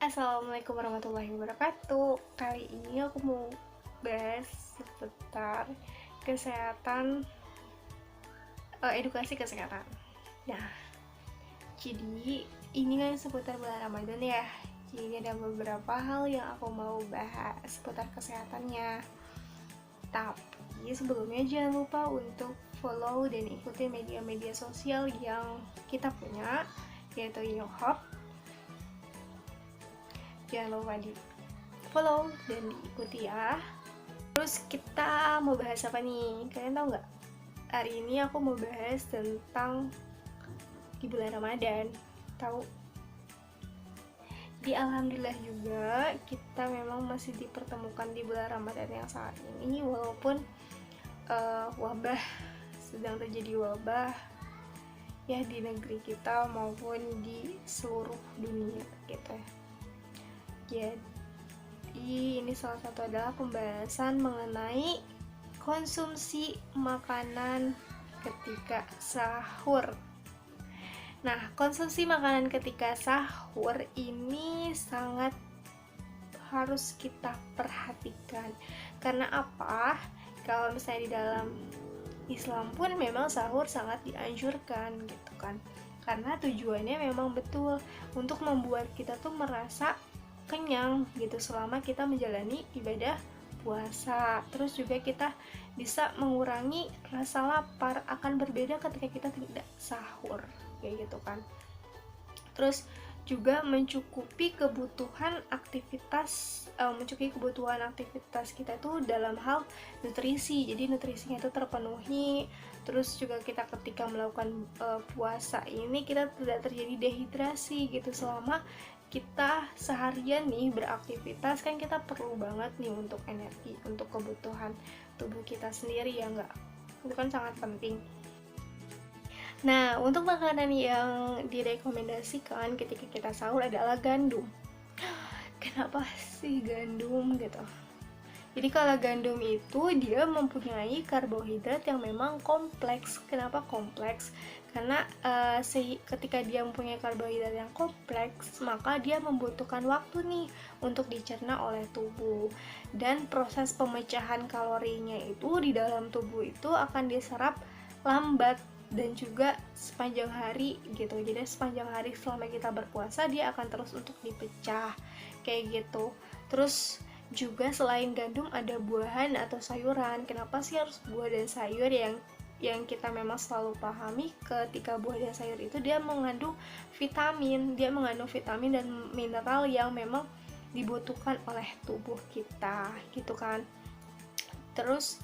Assalamualaikum warahmatullahi wabarakatuh. Kali ini aku mau bahas seputar kesehatan, edukasi kesehatan. Nah, jadi ini kan seputar bulan Ramadan ya. Jadi ada beberapa hal yang aku mau bahas seputar kesehatannya. Tapi sebelumnya jangan lupa untuk follow dan ikuti media-media sosial yang kita punya, yaitu Yohop. Jangan lupa di follow dan diikuti ya. Terus kita mau bahas apa nih? Kalian tahu nggak? Hari ini aku mau bahas tentang di bulan Ramadan. Tahu? Jadi alhamdulillah juga kita memang masih dipertemukan di bulan Ramadan yang saat ini, walaupun wabah sedang terjadi wabah ya di negeri kita maupun di seluruh dunia gitu. Jadi ini salah satu adalah pembahasan mengenai konsumsi makanan ketika sahur. Nah, konsumsi makanan ketika sahur ini sangat harus kita perhatikan. Karena apa? Kalau misalnya di dalam Islam pun memang sahur sangat dianjurkan gitu kan. Karena tujuannya memang betul untuk membuat kita tuh merasa kenyang gitu selama kita menjalani ibadah puasa. Terus juga kita bisa mengurangi rasa lapar, akan berbeda ketika kita tidak sahur kayak gitu kan. Terus juga mencukupi kebutuhan aktivitas kita tuh dalam hal nutrisi. Jadi nutrisinya itu terpenuhi. Terus juga kita ketika melakukan puasa ini kita tidak terjadi dehidrasi gitu. Selama kita seharian nih beraktivitas kan kita perlu banget nih untuk energi, untuk kebutuhan tubuh kita sendiri ya enggak? Itu kan sangat penting. Nah, untuk makanan yang direkomendasikan ketika kita sahur adalah gandum. Kenapa sih gandum gitu? Jadi kalau gandum itu dia mempunyai karbohidrat yang memang kompleks. Kenapa kompleks? Karena ketika dia mempunyai karbohidrat yang kompleks, maka dia membutuhkan waktu nih untuk dicerna oleh tubuh. Dan proses pemecahan kalorinya itu di dalam tubuh itu akan diserap lambat dan juga sepanjang hari gitu. Jadi sepanjang hari selama kita berpuasa dia akan terus untuk dipecah kayak gitu. Terus juga selain gandum ada buahan atau sayuran. Kenapa sih harus buah dan sayur? Yang kita memang selalu pahami ketika buah dan sayur itu dia mengandung vitamin dan mineral yang memang dibutuhkan oleh tubuh kita gitu kan. Terus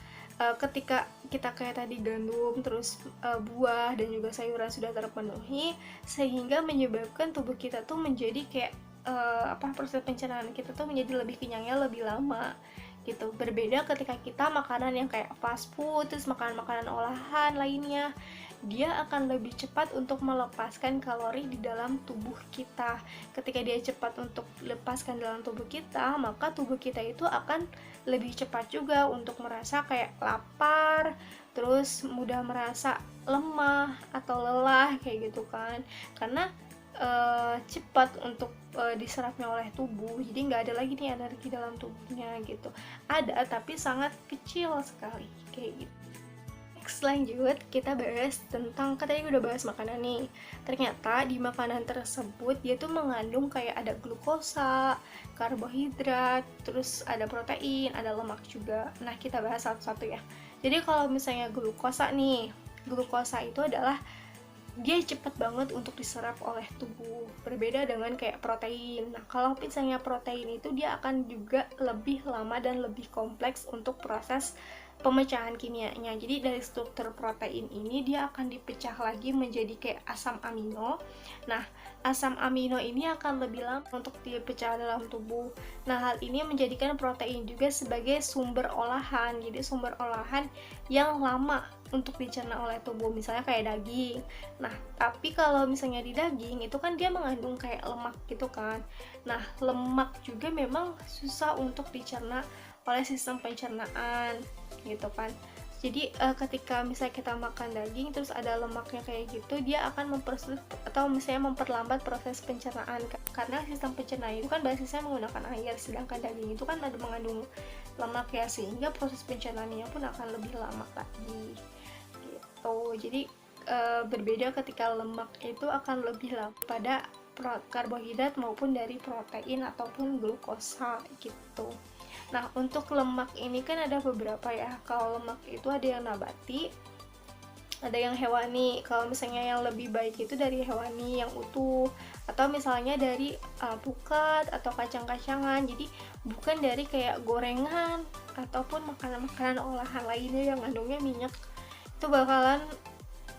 ketika kita kayak tadi gandum, terus buah dan juga sayuran sudah terpenuhi, sehingga menyebabkan tubuh kita tuh menjadi kayak proses pencernaan kita tuh menjadi lebih kenyangnya lebih lama gitu. Berbeda ketika kita makanan yang kayak fast food, terus makanan-makanan olahan lainnya, dia akan lebih cepat untuk melepaskan kalori di dalam tubuh kita. Ketika dia cepat untuk lepaskan dalam tubuh kita, maka tubuh kita itu akan lebih cepat juga untuk merasa kayak lapar, terus mudah merasa lemah atau lelah kayak gitu kan. Karena cepat untuk diserapnya oleh tubuh, jadi nggak ada lagi nih energi dalam tubuhnya gitu. Ada tapi sangat kecil sekali kayak gitu. Next, lanjut kita bahas tentang, katanya udah bahas makanan nih, ternyata di makanan tersebut dia tuh mengandung kayak ada glukosa, karbohidrat, terus ada protein, ada lemak juga. Nah kita bahas satu-satu ya. Jadi kalau misalnya glukosa nih, glukosa itu adalah dia cepet banget untuk diserap oleh tubuh, berbeda dengan kayak protein. Nah kalau misalnya protein itu dia akan juga lebih lama dan lebih kompleks untuk proses pemecahan kimianya. Jadi dari struktur protein ini dia akan dipecah lagi menjadi kayak asam amino. Nah asam amino ini akan lebih lama untuk dipecah dalam tubuh. Nah hal ini menjadikan protein juga sebagai sumber olahan. Jadi sumber olahan yang lama untuk dicerna oleh tubuh, misalnya kayak daging. Nah, tapi kalau misalnya di daging itu kan dia mengandung kayak lemak gitu kan. Nah, lemak juga memang susah untuk dicerna oleh sistem pencernaan gitu kan. Jadi ketika misalnya kita makan daging terus ada lemaknya kayak gitu, dia akan mempersulit atau misalnya memperlambat proses pencernaan, karena sistem pencernaan itu kan basisnya menggunakan air, sedangkan daging itu kan ada mengandung lemak ya, sehingga proses pencernaannya pun akan lebih lama lagi gitu. Jadi berbeda ketika lemak itu akan lebih lama pada karbohidrat maupun dari protein ataupun glukosa gitu. Nah, untuk lemak ini kan ada beberapa ya. Kalau lemak itu ada yang nabati, ada yang hewani. Kalau misalnya yang lebih baik itu dari hewani yang utuh, atau misalnya dari alpukat atau kacang-kacangan. Jadi bukan dari kayak gorengan ataupun makanan-makanan olahan lainnya yang mengandungnya minyak. Itu bakalan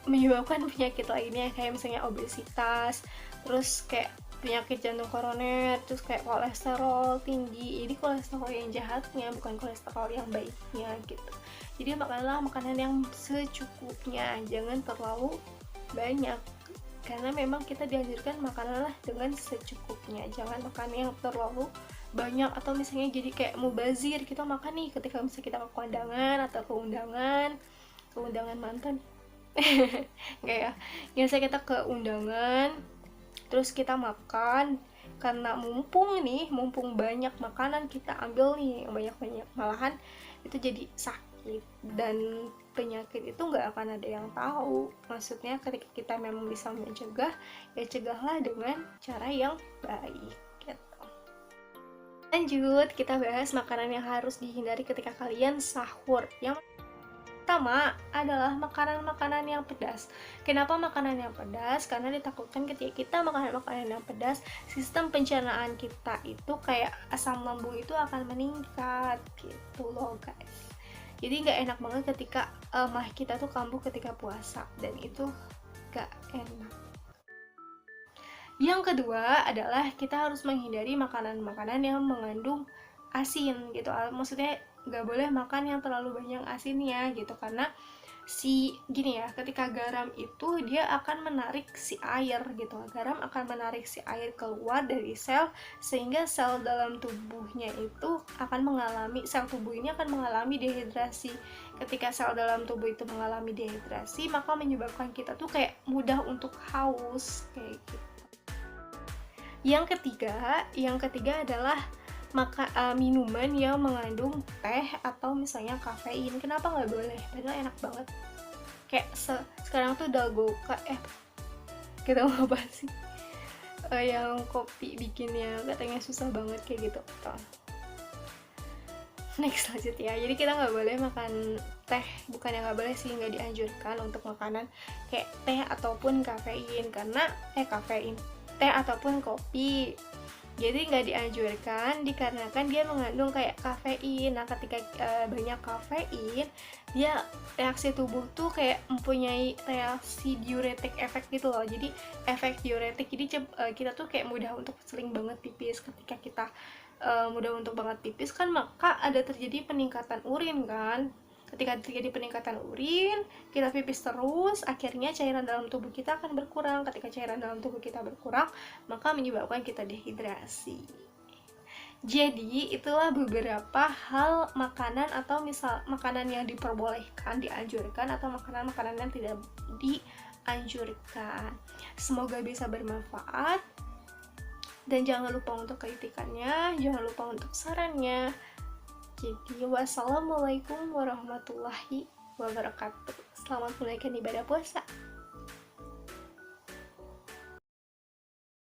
menyebabkan penyakit lainnya kayak misalnya obesitas, terus kayak penyakit jantung koroner, terus kayak kolesterol tinggi. Jadi kolesterol yang jahatnya, bukan kolesterol yang baiknya gitu. Jadi makanlah makanan yang secukupnya, jangan terlalu banyak, karena memang kita dianjurkan makanlah dengan secukupnya, jangan makan yang terlalu banyak atau misalnya jadi kayak mubazir. Kita makan nih ketika misalnya kita ke kondangan atau keundangan mantan kayak ya, biasanya kita ke undangan terus kita makan, karena mumpung banyak makanan kita ambil nih banyak-banyak, malahan itu jadi sakit dan penyakit itu nggak akan ada yang tahu. Maksudnya ketika kita memang bisa mencegah, ya cegahlah dengan cara yang baik gitu. Lanjut, kita bahas makanan yang harus dihindari ketika kalian sahur. Yang pertama adalah makanan-makanan yang pedas. Kenapa makanan yang pedas? Karena ditakutkan ketika kita makan makanan yang pedas, sistem pencernaan kita itu kayak asam lambung itu akan meningkat gitu loh guys. Jadi nggak enak banget ketika mah kita tuh kambuh ketika puasa, dan itu nggak enak. Yang kedua adalah kita harus menghindari makanan-makanan yang mengandung asin gitu. Maksudnya nggak boleh makan yang terlalu banyak asinnya gitu, karena gini ya, ketika garam itu dia akan menarik si air gitu. Garam akan menarik si air keluar dari sel, sehingga sel dalam tubuhnya itu akan mengalami, sel tubuh ini akan mengalami dehidrasi. Ketika sel dalam tubuh itu mengalami dehidrasi, maka menyebabkan kita tuh kayak mudah untuk haus kayak gitu. Yang ketiga adalah minuman yang mengandung teh atau misalnya kafein. Kenapa nggak boleh? Padahal enak banget. Kayak sekarang tuh Dagoka, kita mau apa sih? Yang kopi bikinnya katanya susah banget kayak gitu. Next lanjut ya. Jadi kita nggak boleh makan teh, bukan yang nggak boleh sih, nggak dianjurkan untuk makanan kayak teh ataupun kafein, karena teh ataupun kopi. Jadi nggak dianjurkan dikarenakan dia mengandung kayak kafein. Nah, ketika banyak kafein, dia reaksi tubuh tuh kayak mempunyai reaksi diuretik efek gitu loh. Jadi efek diuretik, jadi kita tuh kayak mudah untuk sering banget pipis. Ketika kita mudah untuk banget pipis kan, maka ada terjadi peningkatan urin kan. Ketika terjadi peningkatan urin, kita pipis terus, akhirnya cairan dalam tubuh kita akan berkurang. Ketika cairan dalam tubuh kita berkurang, maka menyebabkan kita dehidrasi. Jadi, itulah beberapa hal makanan atau misal makanan yang diperbolehkan, dianjurkan, atau makanan-makanan yang tidak dianjurkan. Semoga bisa bermanfaat. Dan jangan lupa untuk kritikannya, jangan lupa untuk sarannya. Jadi, wassalamualaikum warahmatullahi wabarakatuh. Selamat menunaikan ibadah puasa.